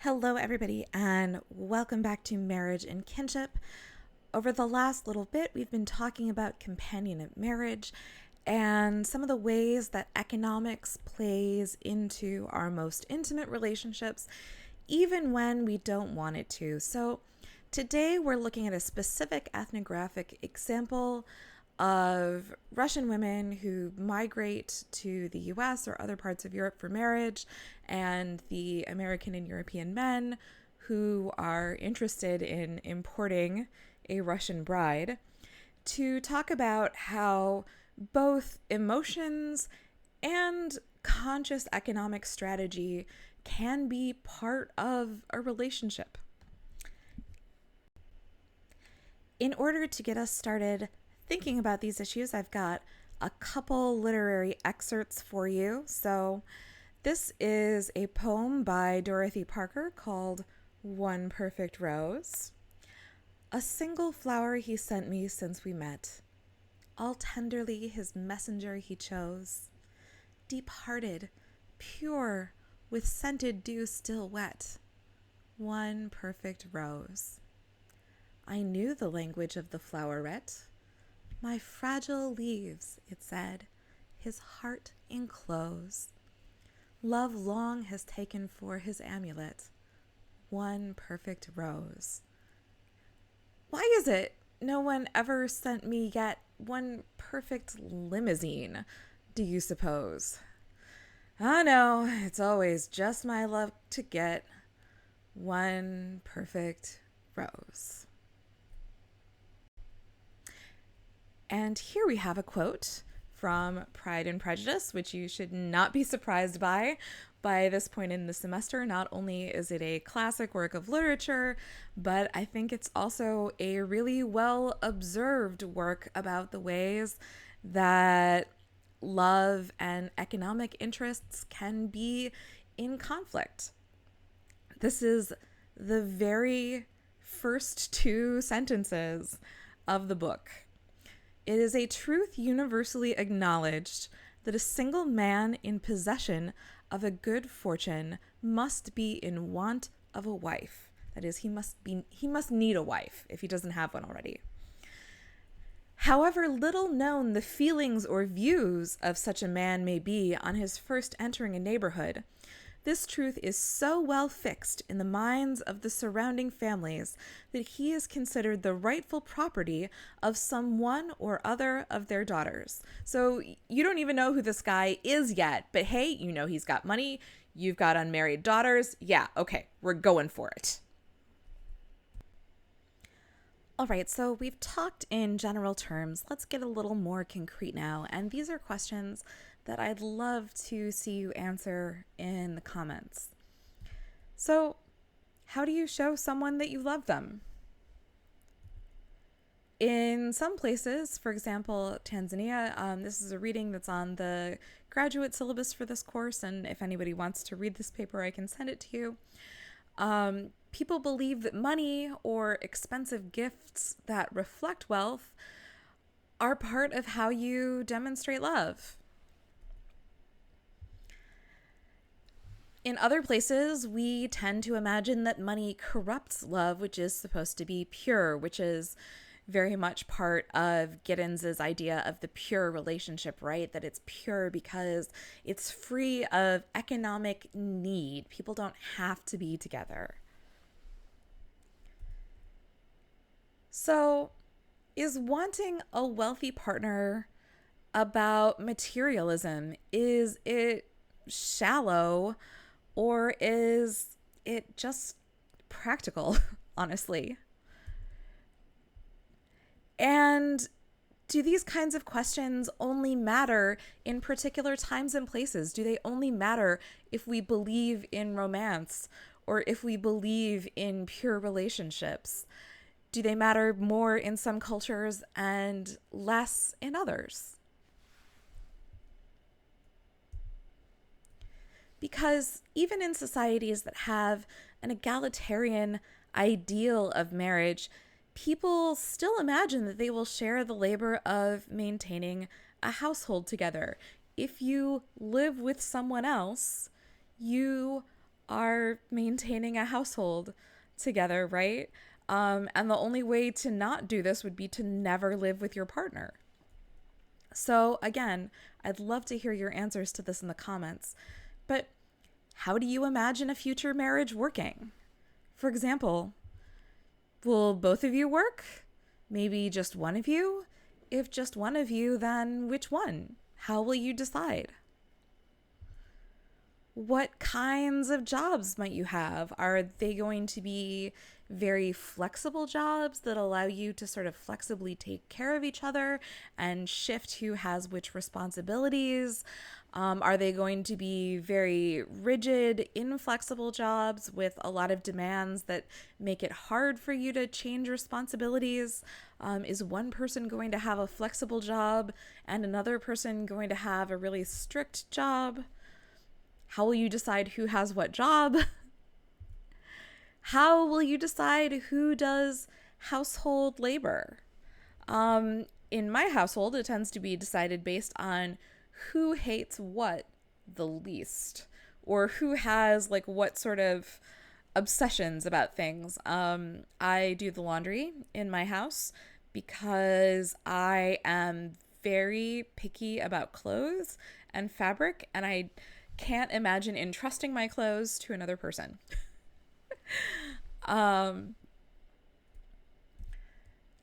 Hello, everybody, and welcome back to Marriage and Kinship. Over the last little bit, we've been talking about companionate marriage and some of the ways that economics plays into our most intimate relationships, even when we don't want it to. So, today we're looking at a specific ethnographic example of Russian women who migrate to the US or other parts of Europe for marriage, and the American and European men who are interested in importing a Russian bride, to talk about how both emotions and conscious economic strategy can be part of a relationship. In order to get us started thinking about these issues, I've got a couple literary excerpts for you. So this is a poem by Dorothy Parker called One Perfect Rose. A single flower he sent me since we met. All tenderly his messenger he chose. Deep-hearted, pure, with scented dew still wet. One perfect rose. I knew the language of the floweret. My fragile leaves, it said, his heart enclose. Love long has taken for his amulet one perfect rose. Why is it no one ever sent me yet one perfect limousine, do you suppose? I know, it's always just my luck to get one perfect rose. And here we have a quote from Pride and Prejudice, which you should not be surprised by this point in the semester. Not only is it a classic work of literature, but I think it's also a really well observed work about the ways that love and economic interests can be in conflict. This is the very first two sentences of the book. It is a truth universally acknowledged that a single man in possession of a good fortune must be in want of a wife. That is, he must need a wife if he doesn't have one already. However little known the feelings or views of such a man may be on his first entering a neighborhood, this truth is so well fixed in the minds of the surrounding families that he is considered the rightful property of some one or other of their daughters. So you don't even know who this guy is yet, but hey, you know he's got money, you've got unmarried daughters. Yeah, okay, we're going for it. All right, so we've talked in general terms. Let's get a little more concrete now. And these are questions that I'd love to see you answer in the comments. So, how do you show someone that you love them? In some places, for example, Tanzania, this is a reading that's on the graduate syllabus for this course, and if anybody wants to read this paper, I can send it to you. People believe that money or expensive gifts that reflect wealth are part of how you demonstrate love. In other places, we tend to imagine that money corrupts love, which is supposed to be pure, which is very much part of Giddens's idea of the pure relationship, right? That it's pure because it's free of economic need. People don't have to be together. So, is wanting a wealthy partner about materialism? Is it shallow, or is it just practical, honestly? And do these kinds of questions only matter in particular times and places? Do they only matter if we believe in romance or if we believe in pure relationships? Do they matter more in some cultures and less in others? Because even in societies that have an egalitarian ideal of marriage, people still imagine that they will share the labor of maintaining a household together. If you live with someone else, you are maintaining a household together, right? And the only way to not do this would be to never live with your partner. So, again, I'd love to hear your answers to this in the comments. But how do you imagine a future marriage working? For example, will both of you work? Maybe just one of you? If just one of you, then which one? How will you decide? What kinds of jobs might you have? Are they going to be very flexible jobs that allow you to sort of flexibly take care of each other and shift who has which responsibilities? Are they going to be very rigid, inflexible jobs with a lot of demands that make it hard for you to change responsibilities? Is one person going to have a flexible job and another person going to have a really strict job? How will you decide who has what job? How will you decide who does household labor? In my household, it tends to be decided based on who hates what the least, or who has like what sort of obsessions about things. I do the laundry in my house because I am very picky about clothes and fabric, and I can't imagine entrusting my clothes to another person. Um,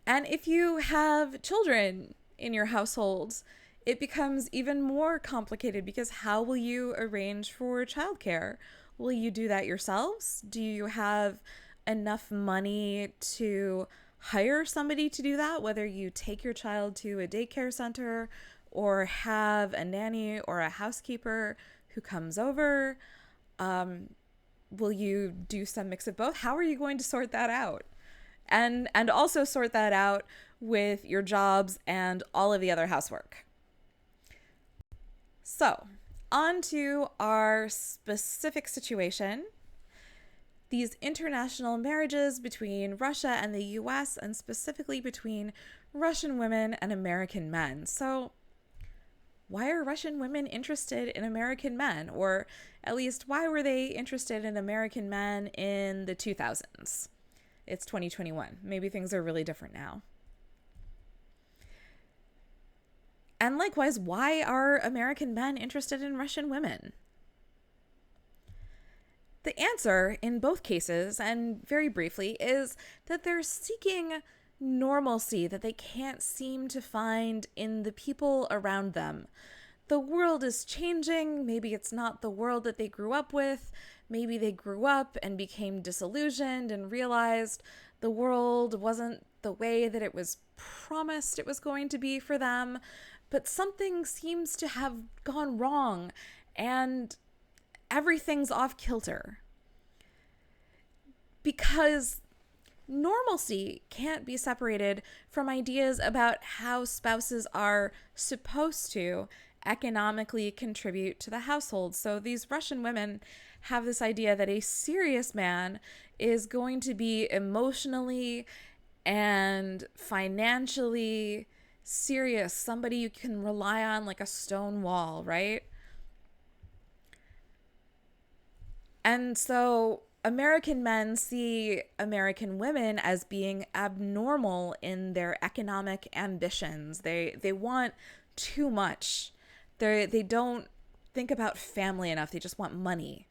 and if you have children in your household, it becomes even more complicated because how will you arrange for childcare? Will you do that yourselves? Do you have enough money to hire somebody to do that, whether you take your child to a daycare center or have a nanny or a housekeeper who comes over? Um, will you do some mix of both? How are you going to sort that out? And also sort that out with your jobs and all of the other housework. So, on to our specific situation. These international marriages between Russia and the US, and specifically between Russian women and American men. So, why are Russian women interested in American men? Or at least, why were they interested in American men in the 2000s? It's 2021. Maybe things are really different now. And likewise, why are American men interested in Russian women? The answer in both cases, and very briefly, is that they're seeking normalcy that they can't seem to find in the people around them. The world is changing. Maybe it's not the world that they grew up with. Maybe they grew up and became disillusioned and realized the world wasn't the way that it was promised it was going to be for them. But something seems to have gone wrong and everything's off kilter. Because normalcy can't be separated from ideas about how spouses are supposed to economically contribute to the household. So these Russian women have this idea that a serious man is going to be emotionally and financially serious, somebody you can rely on like a stone wall, right? And so American men see American women as being abnormal in their economic ambitions. They want too much. They don't think about family enough. They just want money.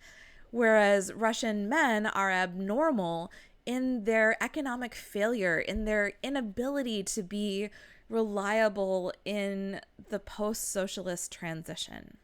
Whereas Russian men are abnormal in their economic failure, in their inability to be reliable in the post-socialist transition.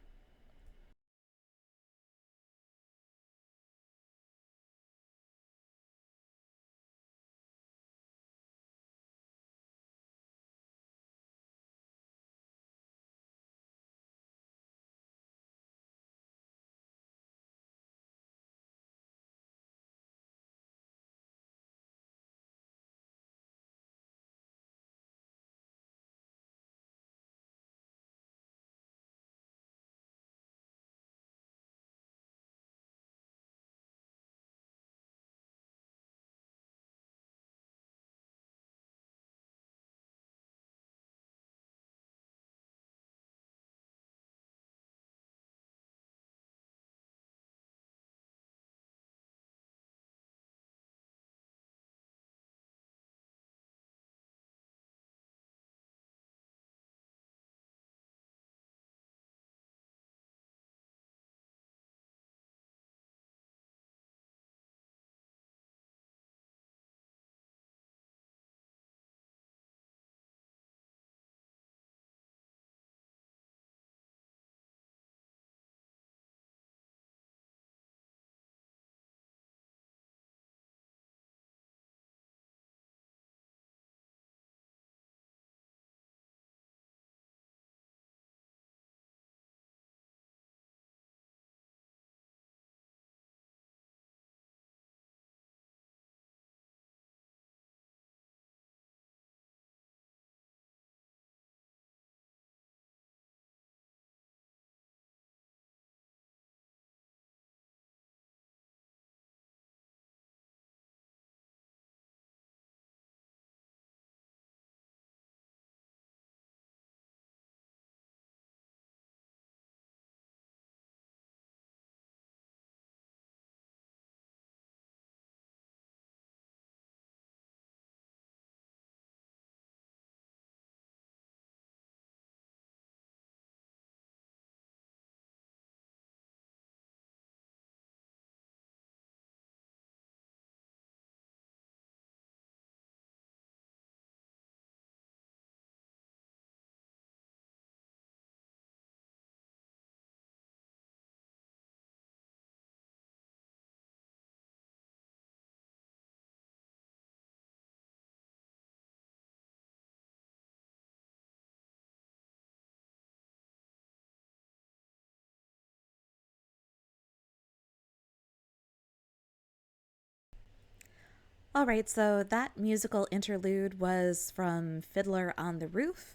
All right, so that musical interlude was from Fiddler on the Roof.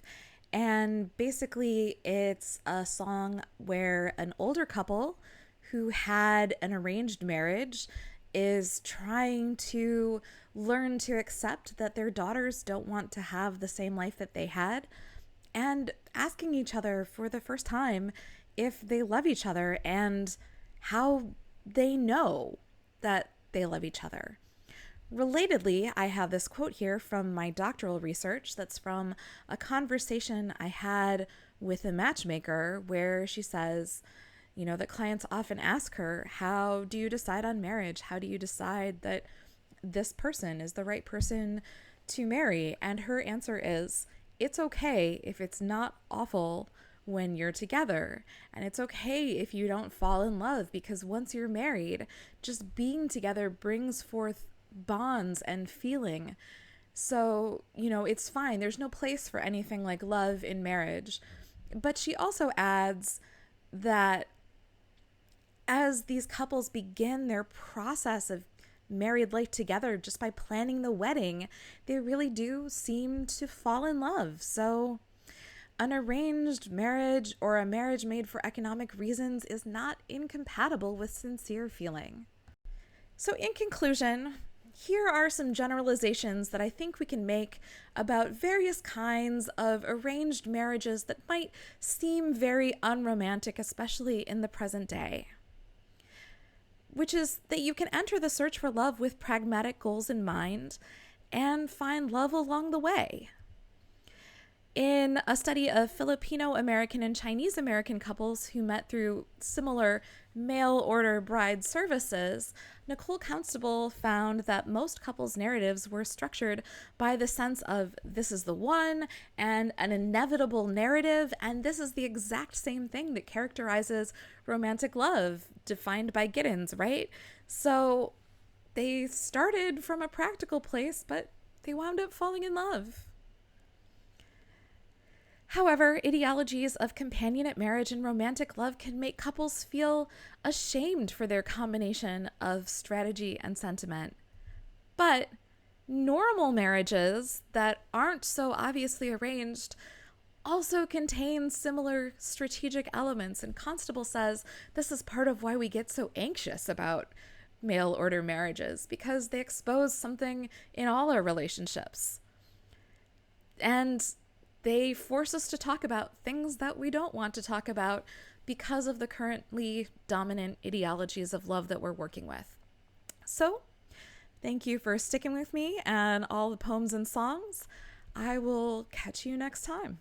And basically, it's a song where an older couple who had an arranged marriage is trying to learn to accept that their daughters don't want to have the same life that they had, and asking each other for the first time if they love each other and how they know that they love each other. Relatedly, I have this quote here from my doctoral research that's from a conversation I had with a matchmaker where she says, that clients often ask her, how do you decide on marriage? How do you decide that this person is the right person to marry? And her answer is, it's okay if it's not awful when you're together. And it's okay if you don't fall in love, because once you're married, just being together brings forth bonds and feeling. So, it's fine. There's no place for anything like love in marriage. But she also adds that as these couples begin their process of married life together just by planning the wedding, they really do seem to fall in love. So, an arranged marriage or a marriage made for economic reasons is not incompatible with sincere feeling. So, in conclusion, here are some generalizations that I think we can make about various kinds of arranged marriages that might seem very unromantic, especially in the present day. Which is that you can enter the search for love with pragmatic goals in mind and find love along the way. In a study of Filipino American and Chinese American couples who met through similar mail order bride services, Nicole Constable found that most couples' narratives were structured by the sense of this is the one and an inevitable narrative, and this is the exact same thing that characterizes romantic love defined by Giddens, right? So they started from a practical place, but they wound up falling in love. However, ideologies of companionate marriage and romantic love can make couples feel ashamed for their combination of strategy and sentiment. But normal marriages that aren't so obviously arranged also contain similar strategic elements, and Constable says this is part of why we get so anxious about mail order marriages, because they expose something in all our relationships. And they force us to talk about things that we don't want to talk about because of the currently dominant ideologies of love that we're working with. So, thank you for sticking with me and all the poems and songs. I will catch you next time.